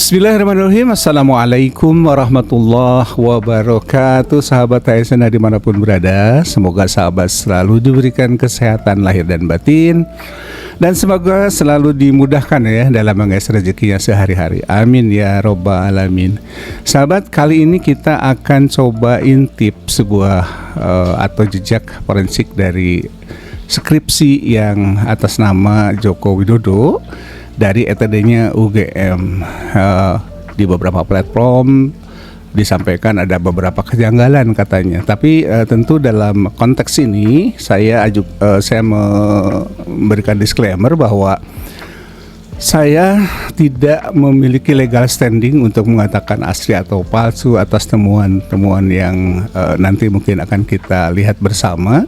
Bismillahirrahmanirrahim. Assalamualaikum warahmatullahi wabarakatuh. Sahabat ASN dimanapun berada, semoga sahabat selalu diberikan kesehatan lahir dan batin, dan semoga selalu dimudahkan ya dalam mengais rezekinya sehari-hari. Amin ya robbal alamin. Sahabat, kali ini kita akan cobain tips sebuah atau jejak forensik dari skripsi yang atas nama Joko Widodo dari ETD-nya UGM. Di beberapa platform disampaikan ada beberapa kejanggalan katanya, tapi tentu dalam konteks ini saya memberikan disclaimer bahwa saya tidak memiliki legal standing untuk mengatakan asli atau palsu atas temuan-temuan yang nanti mungkin akan kita lihat bersama,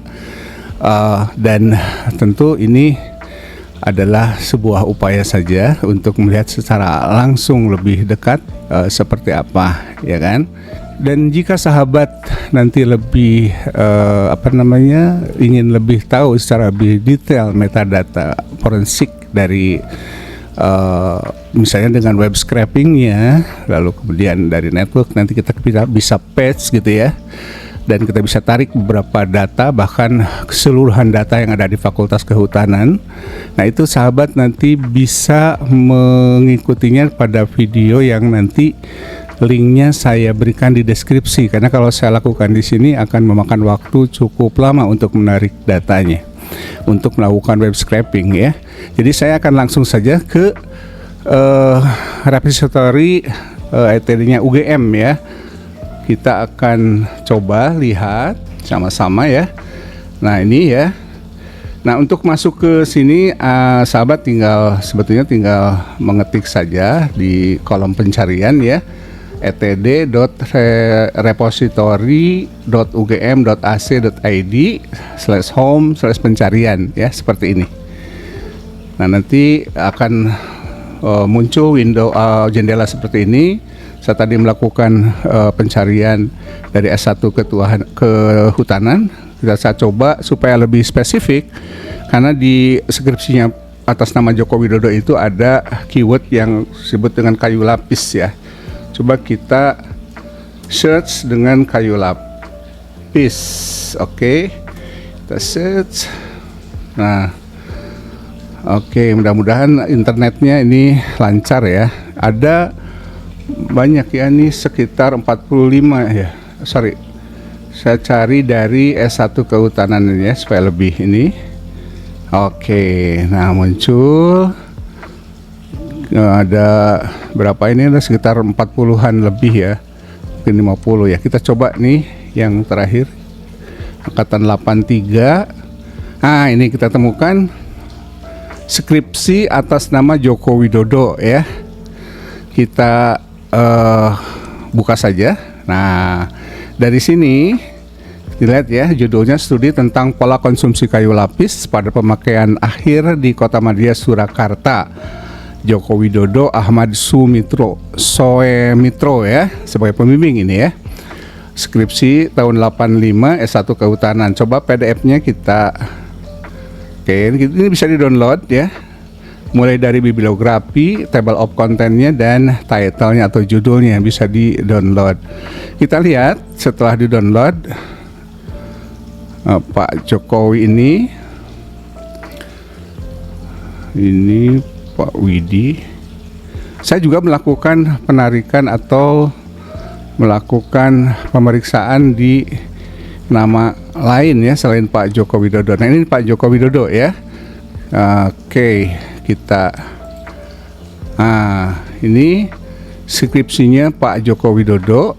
dan tentu ini adalah sebuah upaya saja untuk melihat secara langsung lebih dekat seperti apa, ya kan? Dan jika sahabat nanti lebih ingin lebih tahu secara lebih detail metadata forensik dari misalnya dengan web scrapingnya, lalu kemudian dari network, nanti kita bisa patch gitu ya, dan kita bisa tarik beberapa data, bahkan keseluruhan data yang ada di Fakultas Kehutanan. Nah, itu sahabat nanti bisa mengikutinya pada video yang nanti linknya saya berikan di deskripsi, karena kalau saya lakukan di sini akan memakan waktu cukup lama untuk menarik datanya, untuk melakukan web scraping ya. Jadi saya akan langsung saja ke repository ETD-nya UGM ya. Kita akan coba lihat sama-sama ya. Nah, ini ya. Nah, untuk masuk ke sini sahabat sebetulnya tinggal mengetik saja di kolom pencarian ya, etd.repository.ugm.ac.id/home/pencarian ya, seperti ini. Nah, nanti akan muncul window jendela seperti ini. Saya tadi melakukan pencarian dari S1 Kehutanan. Saya coba supaya lebih spesifik, karena di skripsinya atas nama Joko Widodo itu ada keyword yang disebut dengan kayu lapis ya. Coba kita search dengan kayu lapis. Oke, kita search. Nah, oke, mudah-mudahan internetnya ini lancar ya. Ada banyak ya, ini sekitar 45 ya. Sorry, saya cari dari S1 Kehutanan ini ya, supaya lebih ini. Oke, nah muncul ada berapa ini, ada sekitar 40-an lebih ya, mungkin 50 ya. Kita coba nih yang terakhir, angkatan 83. Nah, ini kita temukan skripsi atas nama Joko Widodo ya. Kita buka saja. Nah, dari sini dilihat ya, judulnya studi tentang pola konsumsi kayu lapis pada pemakaian akhir di Kota Madia Surakarta. Joko Widodo Ahmad Soemitro ya sebagai pembimbing ini ya. Skripsi tahun 85 S1 Kehutanan. Coba PDF-nya kita. Oke, ini bisa di-download ya. Mulai dari bibliografi, table of content-nya, dan title-nya atau judulnya bisa di-download. Kita lihat setelah di-download, Pak Jokowi ini Pak Widi. Saya juga melakukan penarikan atau melakukan pemeriksaan di nama lain ya, selain Pak Joko Widodo. Nah, ini Pak Joko Widodo ya. Oke, kita ini skripsinya Pak Joko Widodo,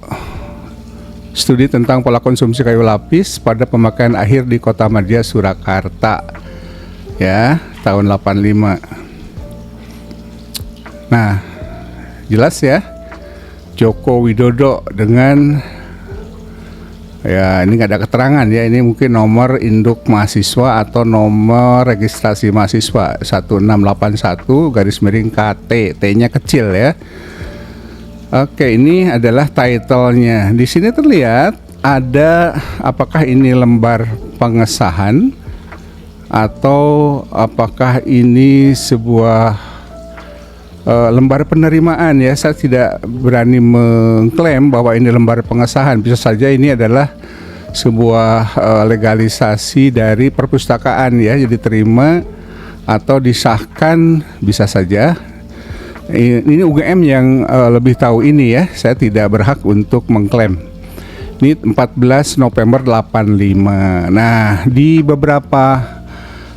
studi tentang pola konsumsi kayu lapis pada pemakaian akhir di Kota Madia Surakarta ya, tahun 85. Nah, jelas ya, Joko Widodo dengan ya, ini nggak ada keterangan ya, ini mungkin nomor induk mahasiswa atau nomor registrasi mahasiswa 1681/KT, T-nya kecil ya. Oke, ini adalah title-nya. Di sini terlihat ada, apakah ini lembar pengesahan atau apakah ini sebuah lembar penerimaan ya. Saya tidak berani mengklaim bahwa ini lembar pengesahan. Bisa saja ini adalah sebuah legalisasi dari perpustakaan ya. Jadi terima atau disahkan, bisa saja. Ini UGM yang lebih tahu ini ya. Saya tidak berhak untuk mengklaim. Ini 14 November 85. Nah, di beberapa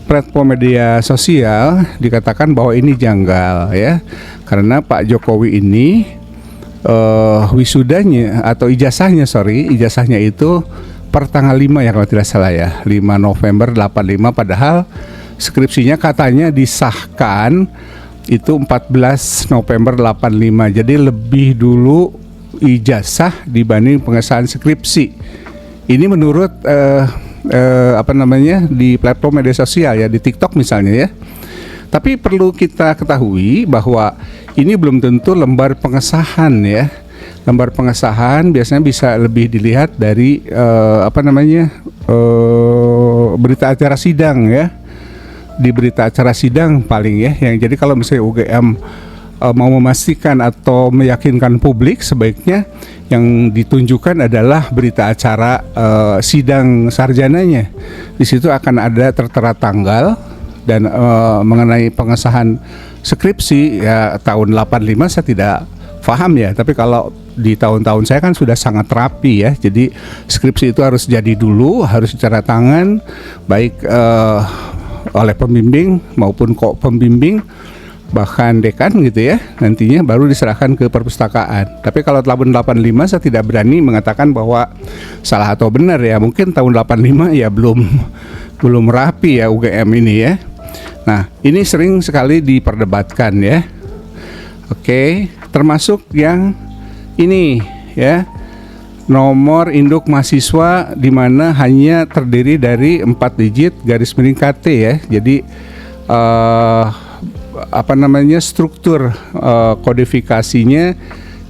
platform media sosial dikatakan bahwa ini janggal ya. Karena Pak Jokowi ini wisudanya atau ijazahnya itu per tanggal 5 ya kalau tidak salah ya. 5 November 85, padahal skripsinya katanya disahkan itu 14 November 85. Jadi lebih dulu ijazah dibanding pengesahan skripsi. Ini menurut di platform media sosial ya, di TikTok misalnya ya. Tapi perlu kita ketahui bahwa ini belum tentu lembar pengesahan ya. Lembar pengesahan biasanya bisa lebih dilihat dari berita acara sidang ya. Di berita acara sidang paling ya, yang jadi kalau misalnya UGM mau memastikan atau meyakinkan publik, sebaiknya yang ditunjukkan adalah berita acara sidang sarjananya. Di situ akan ada tertera tanggal dan mengenai pengesahan skripsi ya tahun 85 saya tidak paham ya, tapi kalau di tahun-tahun saya kan sudah sangat rapi ya. Jadi skripsi itu harus jadi dulu, harus secara tangan, baik oleh pembimbing maupun kok pembimbing, bahkan dekan gitu ya, nantinya baru diserahkan ke perpustakaan. Tapi kalau tahun 85 saya tidak berani mengatakan bahwa salah atau benar ya. Mungkin tahun 85 ya belum rapi ya UGM ini ya. Nah, ini sering sekali diperdebatkan ya. Oke, termasuk yang ini ya, nomor induk mahasiswa di mana hanya terdiri dari 4 digit garis miring KT ya. Jadi struktur kodifikasinya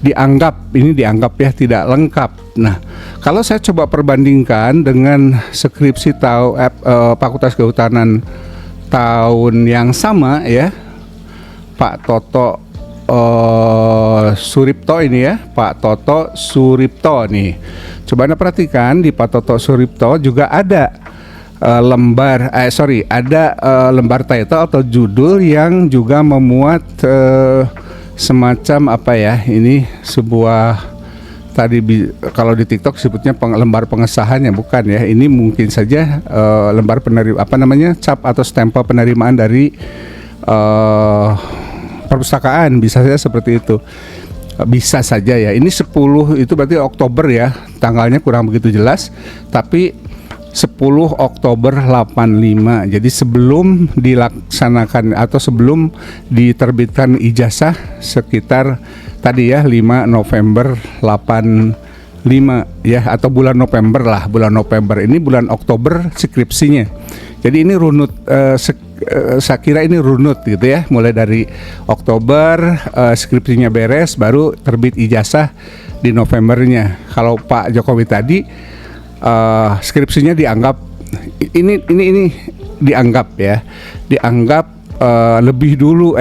dianggap ya tidak lengkap. Nah, kalau saya coba perbandingkan dengan skripsi Fakultas Kehutanan tahun yang sama ya, Pak Toto Suripto ini ya, Pak Toto Suripto nih. Coba Anda perhatikan di Pak Toto Suripto juga ada lembar title atau judul yang juga memuat semacam ini sebuah kalau di TikTok sebutnya lembar pengesahannya, bukan ya. Ini mungkin saja lembar cap atau stempel penerimaan dari perpustakaan, bisa saja seperti itu. Bisa saja ya. Ini 10 itu berarti Oktober ya. Tanggalnya kurang begitu jelas, tapi 10 Oktober 85. Jadi sebelum dilaksanakan atau sebelum diterbitkan ijazah sekitar tadi ya 5 November 85 ya, atau bulan November lah, bulan November. Ini bulan Oktober skripsinya. Jadi ini runut, saya kira ini runut gitu ya. Mulai dari Oktober skripsinya beres, baru terbit ijazah di Novembernya. Kalau Pak Jokowi tadi skripsinya dianggap ini dianggap ya, lebih dulu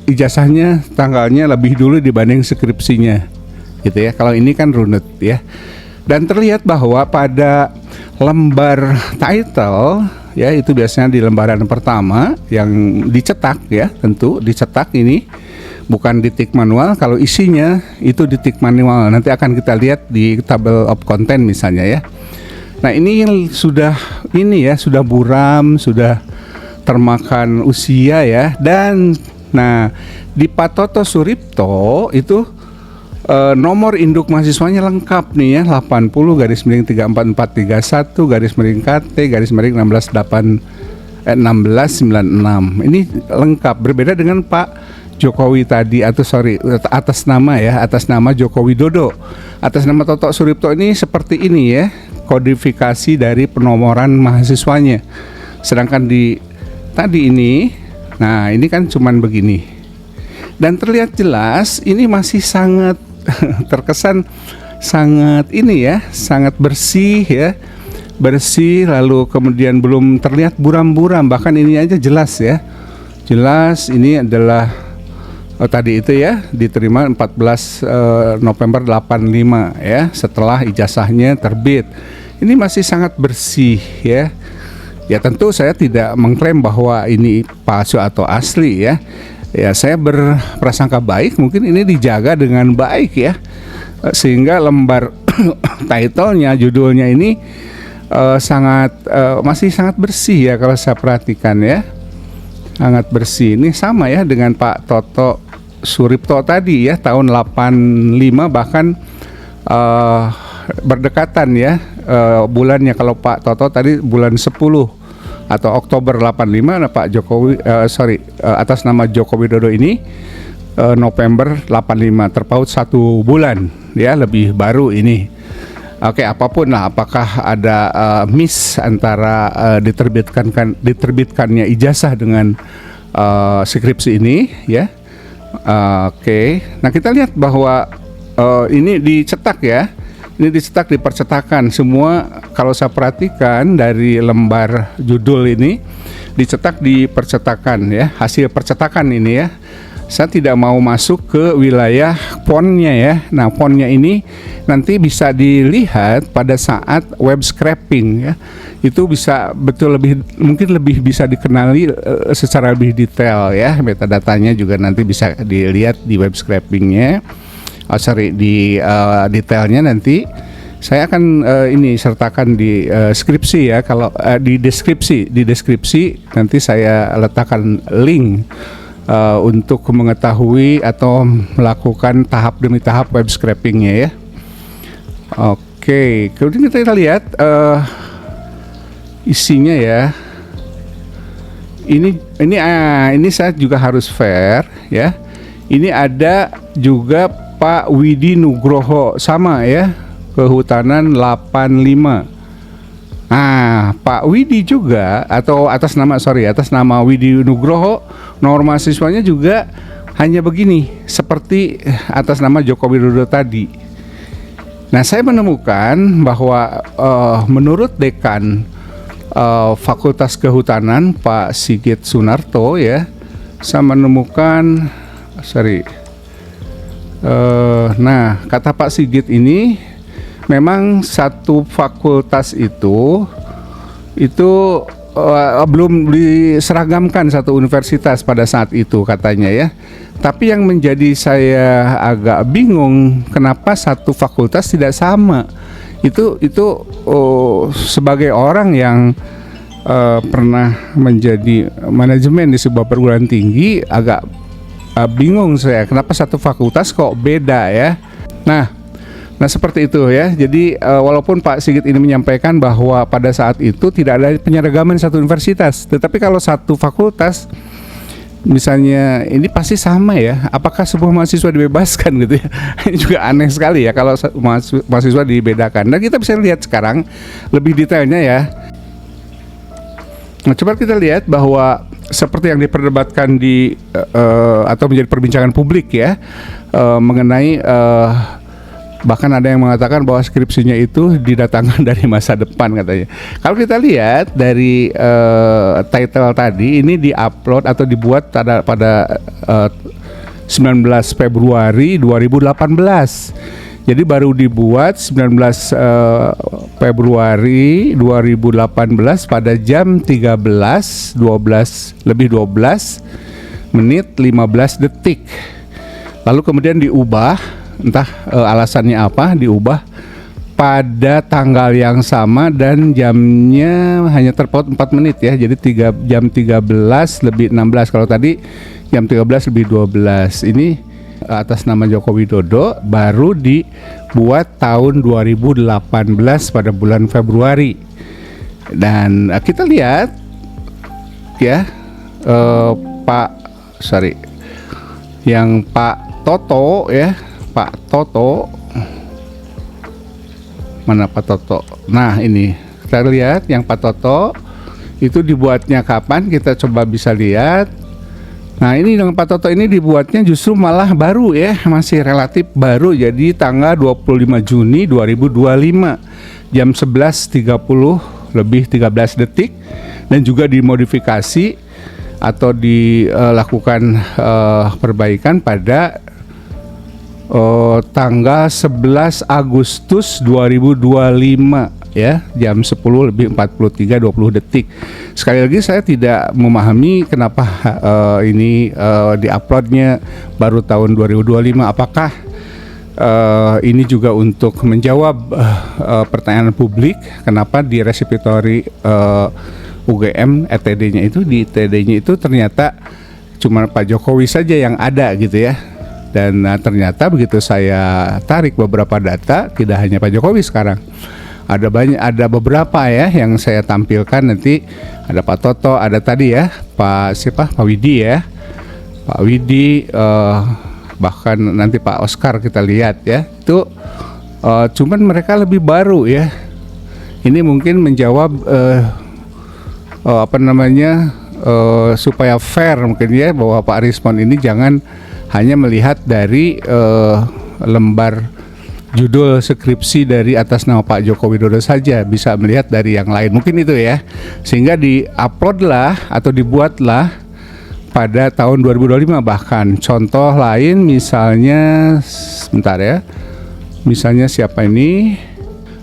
ijazahnya tanggalnya lebih dulu dibanding skripsinya gitu ya. Kalau ini kan runut ya. Dan terlihat bahwa pada lembar title ya, itu biasanya di lembaran pertama yang dicetak ya, tentu dicetak, ini bukan ditik manual. Kalau isinya itu ditik manual, nanti akan kita lihat di table of content misalnya ya. Nah, ini sudah buram, sudah termakan usia ya. Dan nah, di Pak Toto Suripto itu nomor induk mahasiswanya lengkap nih ya, 80 garis miring 34431 garis miring KT garis miring 1696. Ini lengkap, berbeda dengan Pak Jokowi tadi, atas nama Joko Widodo. Atas nama Toto Suripto ini seperti ini ya, kodifikasi dari penomoran mahasiswanya. Sedangkan di tadi ini, nah ini kan cuman begini. Dan terlihat jelas ini masih sangat terkesan sangat sangat bersih ya, lalu kemudian belum terlihat buram-buram, bahkan ini aja jelas ya, jelas ini adalah tadi itu ya, diterima 14 November 85 ya, setelah ijazahnya terbit. Ini masih sangat bersih ya. Ya tentu saya tidak mengklaim bahwa ini palsu atau asli ya. Ya saya berprasangka baik, mungkin ini dijaga dengan baik ya, sehingga lembar titlenya, judulnya ini masih sangat bersih ya kalau saya perhatikan ya. Sangat bersih. Ini sama ya dengan Pak Toto Suripto tadi ya, tahun 85, bahkan berdekatan ya bulannya. Kalau Pak Toto tadi bulan 10 atau Oktober 85, nah Pak Jokowi atas nama Joko Widodo ini November 85, terpaut 1 bulan ya, lebih baru ini. Oke, apapun lah, apakah ada miss antara diterbitkannya ijazah dengan skripsi ini ya. Oke, nah kita lihat bahwa ini dicetak ya. Ini dicetak di percetakan semua. Kalau saya perhatikan dari lembar judul ini dicetak di percetakan ya, hasil percetakan ini ya. Saya tidak mau masuk ke wilayah fontnya ya. Nah, fontnya ini nanti bisa dilihat pada saat web scraping ya. Itu bisa mungkin lebih bisa dikenali secara lebih detail ya. Metadatanya juga nanti bisa dilihat di web scrapingnya. Di detailnya nanti saya akan ini sertakan di skripsi ya. Kalau di deskripsi nanti saya letakkan link untuk mengetahui atau melakukan tahap demi tahap web scrapingnya ya. Oke, kemudian kita lihat isinya ya. Ini saya juga harus fair ya. Ini ada juga Pak Widi Nugroho, sama ya, Kehutanan 85. Pak Widi juga, atau atas nama Widi Nugroho, norma siswanya juga hanya begini, seperti atas nama Joko Widodo tadi. Nah, saya menemukan bahwa menurut Dekan Fakultas Kehutanan Pak Sigit Sunarto ya, saya menemukan nah, kata Pak Sigit ini memang satu fakultas itu belum diseragamkan satu universitas pada saat itu katanya ya. Tapi yang menjadi saya agak bingung, kenapa satu fakultas tidak sama. Itu sebagai orang yang pernah menjadi manajemen di sebuah perguruan tinggi, agak bingung saya, kenapa satu fakultas kok beda ya. Nah seperti itu ya. Jadi walaupun Pak Sigit ini menyampaikan bahwa pada saat itu tidak ada penyeragaman satu universitas, tetapi kalau satu fakultas misalnya ini pasti sama ya. Apakah sebuah mahasiswa dibebaskan gitu ya? Ini juga aneh sekali ya kalau mahasiswa dibedakan. Nah, kita bisa lihat sekarang lebih detailnya ya. Nah, coba kita lihat bahwa seperti yang diperdebatkan atau menjadi perbincangan publik ya, mengenai bahkan ada yang mengatakan bahwa skripsinya itu didatangkan dari masa depan katanya. Kalau kita lihat dari title tadi, ini diupload atau dibuat pada 19 Februari 2018. Jadi baru dibuat 19 Februari 2018 pada jam 13 lebih 12 menit 15 detik. Lalu kemudian diubah, entah alasannya apa, diubah pada tanggal yang sama dan jamnya hanya terpaut 4 menit ya. Jadi jam 13 lebih 16. Kalau tadi jam 13 lebih 12. Ini atas nama Joko Widodo, baru dibuat tahun 2018 pada bulan Februari. Dan kita lihat ya, yang Pak Toto ya, Pak Toto, mana Pak Toto? Nah, ini kita lihat yang Pak Toto itu dibuatnya kapan, kita coba bisa lihat. Nah, ini dengan Pak Toto ini dibuatnya justru malah baru ya, masih relatif baru. Jadi tanggal 25 Juni 2025 jam 11.30 lebih 13 detik, dan juga dimodifikasi atau dilakukan perbaikan pada tanggal 11 Agustus 2025 ya, jam 10:43:20. Sekali lagi saya tidak memahami kenapa ini diuploadnya baru tahun 2025. Apakah ini juga untuk menjawab pertanyaan publik kenapa di repository UGM ETD-nya itu, di ETD-nya itu ternyata cuma Pak Jokowi saja yang ada gitu ya. Dan ternyata begitu saya tarik beberapa data, tidak hanya Pak Jokowi sekarang. Ada beberapa ya yang saya tampilkan nanti. Ada Pak Toto, ada tadi ya Pak Widi ya, Pak Widi, bahkan nanti Pak Oscar kita lihat ya. Itu cuman mereka lebih baru ya. Ini mungkin menjawab supaya fair mungkin ya, bahwa Pak Rismon ini jangan hanya melihat dari lembar judul skripsi dari atas nama Pak Joko Widodo saja, bisa melihat dari yang lain, mungkin itu ya, sehingga diuploadlah atau dibuatlah pada tahun 2025. Bahkan contoh lain misalnya, sebentar ya, misalnya siapa ini?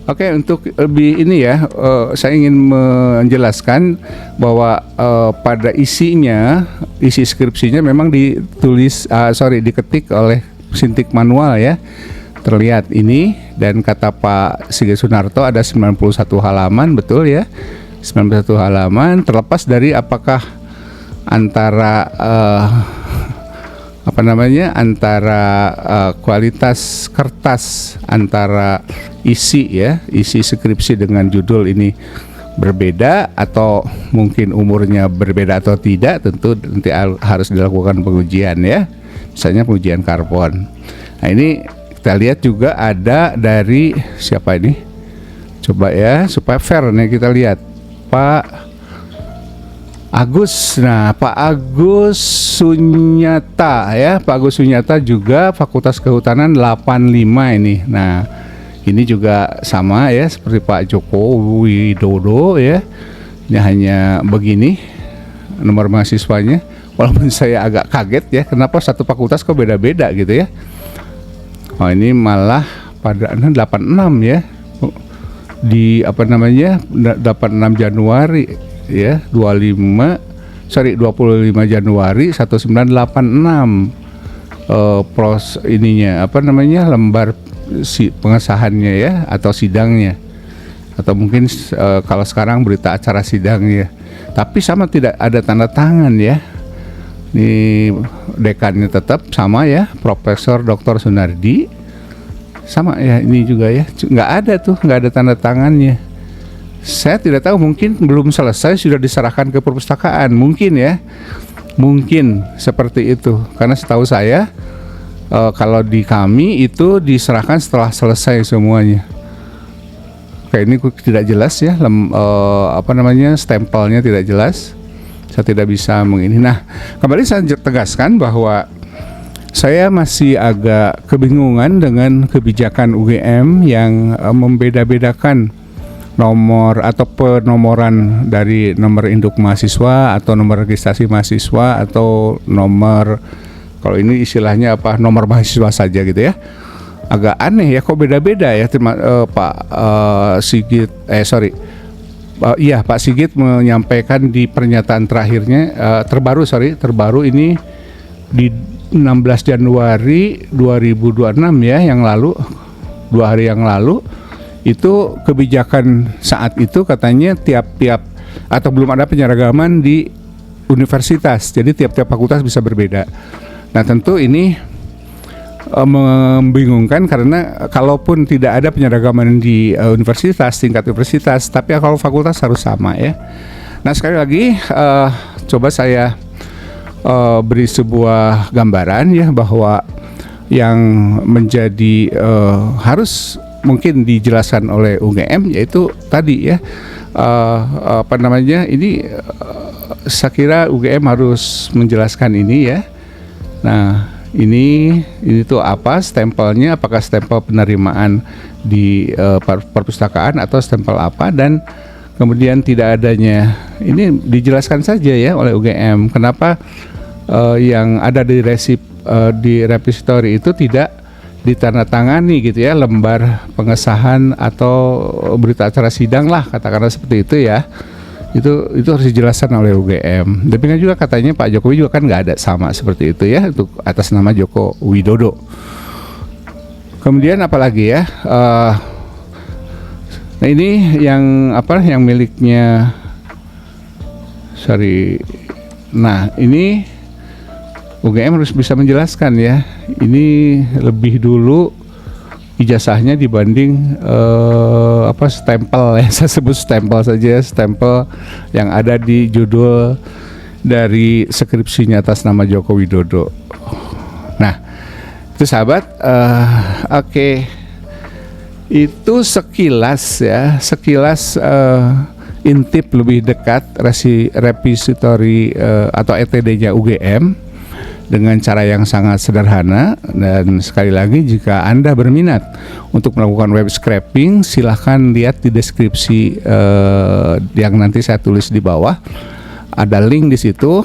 Oke, untuk lebih ini ya, saya ingin menjelaskan bahwa pada isi skripsinya memang diketik oleh sintik manual ya. Terlihat ini, dan kata Pak Sigit Sunarto ada 91 halaman, betul ya, 91 halaman, terlepas dari apakah antara kualitas kertas antara isi skripsi dengan judul ini berbeda, atau mungkin umurnya berbeda atau tidak, tentu nanti harus dilakukan pengujian ya, misalnya pengujian karbon. Nah ini kita lihat juga ada dari siapa ini, coba ya supaya fair nih, kita lihat Pak Agus. Nah, Pak Agus Sunyata ya, Pak Agus Sunyata juga Fakultas Kehutanan 85 ini. Nah, ini juga sama ya seperti Pak Joko Widodo ya. Ini hanya begini nomor mahasiswanya. Walaupun saya agak kaget ya, kenapa satu fakultas kok beda-beda gitu ya. Oh, ini malah pada 86 ya. Di 86 Januari ya, 25 Januari 1986 lembar pengesahannya ya, atau sidangnya, atau mungkin kalau sekarang berita acara sidangnya. Tapi sama, tidak ada tanda tangan ya. Ini dekannya tetap sama ya, Profesor Dr. Sunardi, sama ya, ini juga ya, nggak ada tanda tangannya. Saya tidak tahu, mungkin belum selesai sudah diserahkan ke perpustakaan, mungkin ya, mungkin seperti itu. Karena setahu saya kalau di kami itu diserahkan setelah selesai semuanya. Kayak ini tidak jelas ya, stempelnya tidak jelas. Saya tidak bisa mengini. Nah, kembali saya tegaskan bahwa saya masih agak kebingungan dengan kebijakan UGM yang membeda-bedakan nomor atau penomoran dari nomor induk mahasiswa atau nomor registrasi mahasiswa atau nomor, kalau ini istilahnya nomor mahasiswa saja gitu ya. Agak aneh ya, kok beda-beda ya. Pak Sigit menyampaikan di pernyataan terbaru ini di 16 Januari 2026 ya, yang lalu, 2 hari yang lalu, itu kebijakan saat itu katanya tiap-tiap atau belum ada penyeragaman di universitas, jadi tiap-tiap fakultas bisa berbeda. Nah, tentu ini membingungkan, karena kalaupun tidak ada penyeragaman di tingkat universitas, tapi kalau fakultas harus sama ya. Nah, sekali lagi coba saya beri sebuah gambaran ya, bahwa yang menjadi harus mungkin dijelaskan oleh UGM yaitu tadi ya, ini saya kira UGM harus menjelaskan ini ya. Nah, ini tuh apa stempelnya, apakah stempel penerimaan di perpustakaan atau stempel apa, dan kemudian tidak adanya, ini dijelaskan saja ya oleh UGM kenapa yang ada di di repository itu tidak ditandatangani gitu ya, lembar pengesahan atau berita acara sidang lah, katakanlah seperti itu ya. Itu harus dijelaskan oleh UGM. Demikian juga katanya Pak Jokowi juga kan nggak ada sama seperti itu ya, untuk atas nama Joko Widodo. Kemudian apalagi ya, nah ini yang yang miliknya, nah ini UGM harus bisa menjelaskan ya, ini lebih dulu ijazahnya dibanding stempel ya, saya sebut stempel saja, stempel yang ada di judul dari skripsinya atas nama Joko Widodo. Nah, itu sahabat, oke. Itu sekilas ya, intip lebih dekat repository atau ETD-nya UGM dengan cara yang sangat sederhana. Dan sekali lagi, jika Anda berminat untuk melakukan web scraping, silahkan lihat di deskripsi yang nanti saya tulis di bawah. Ada link di situ.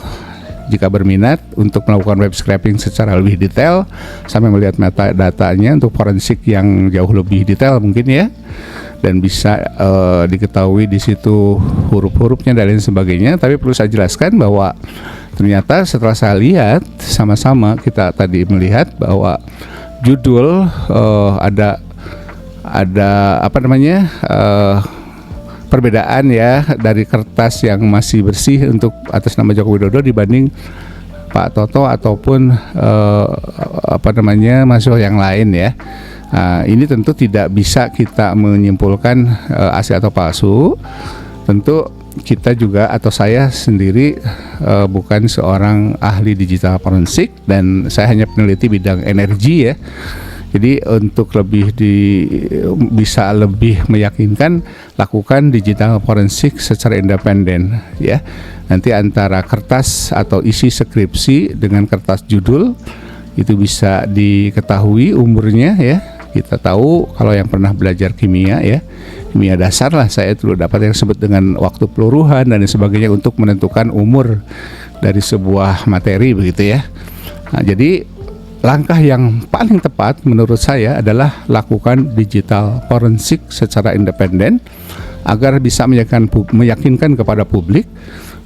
Jika berminat untuk melakukan web scraping secara lebih detail sampai melihat metadatanya untuk forensik yang jauh lebih detail mungkin ya, dan bisa diketahui di situ huruf-hurufnya dan lain sebagainya. Tapi perlu saya jelaskan bahwa ternyata setelah saya lihat sama-sama, kita tadi melihat bahwa judul ada perbedaan ya dari kertas yang masih bersih untuk atas nama Joko Widodo dibanding Pak Toto ataupun mahasiswa yang lain ya. Ini tentu tidak bisa kita menyimpulkan asli atau palsu. Tentu kita juga atau saya sendiri bukan seorang ahli digital forensik, dan saya hanya peneliti bidang energi ya. Jadi untuk bisa lebih meyakinkan, lakukan digital forensik secara independen ya. Nanti antara kertas atau isi skripsi dengan kertas judul itu bisa diketahui umurnya ya. Kita tahu kalau yang pernah belajar kimia ya, kimia dasar lah, saya dulu dapat yang disebut dengan waktu peluruhan dan sebagainya untuk menentukan umur dari sebuah materi begitu ya. Nah, jadi langkah yang paling tepat menurut saya adalah lakukan digital forensik secara independen agar bisa meyakinkan kepada publik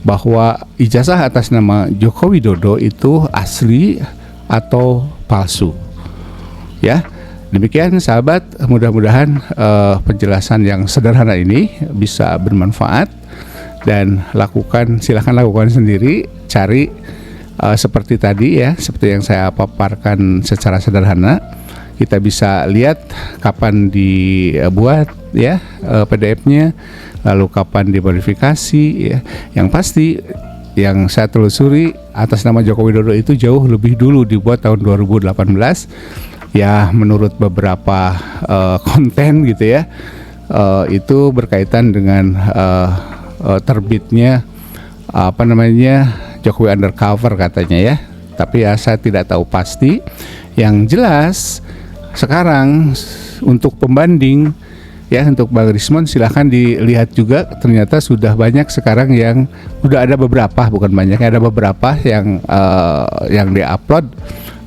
bahwa ijazah atas nama Joko Widodo itu asli atau palsu ya. Demikian sahabat, mudah-mudahan penjelasan yang sederhana ini bisa bermanfaat, dan silahkan lakukan sendiri, cari seperti tadi ya, seperti yang saya paparkan secara sederhana. Kita bisa lihat kapan dibuat ya PDF-nya, lalu kapan dimodifikasi ya. Yang pasti yang saya telusuri atas nama Joko Widodo itu jauh lebih dulu dibuat tahun 2018. Ya, menurut beberapa konten gitu ya, itu berkaitan dengan terbitnya Jokowi Undercover katanya ya. Tapi ya saya tidak tahu pasti. Yang jelas sekarang untuk pembanding ya, untuk Bang Rismon silahkan dilihat juga, ternyata sudah banyak sekarang yang udah ada beberapa, bukan banyak, ada beberapa yang di-upload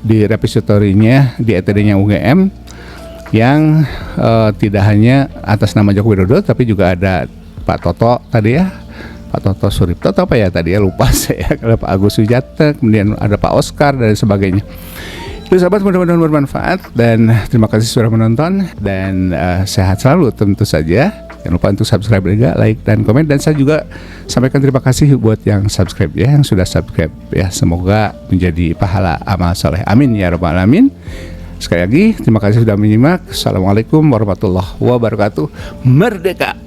di repository-nya di ETD-nya UGM yang tidak hanya atas nama Joko Widodo, tapi juga ada Pak Toto tadi ya, Pak Toto Suripto atau apa ya tadi ya, lupa saya, ada Pak Agus Sujata, kemudian ada Pak Oscar dan sebagainya. Itu sahabat, mudah-mudahan bermanfaat, dan terima kasih sudah menonton, dan sehat selalu tentu saja. Jangan lupa untuk subscribe juga, like dan komen, dan saya juga sampaikan terima kasih buat yang subscribe ya, yang sudah subscribe ya. Semoga menjadi pahala amal soleh. Amin ya rabbal alamin. Sekali lagi terima kasih sudah menyimak. Assalamualaikum warahmatullahi wabarakatuh. Merdeka!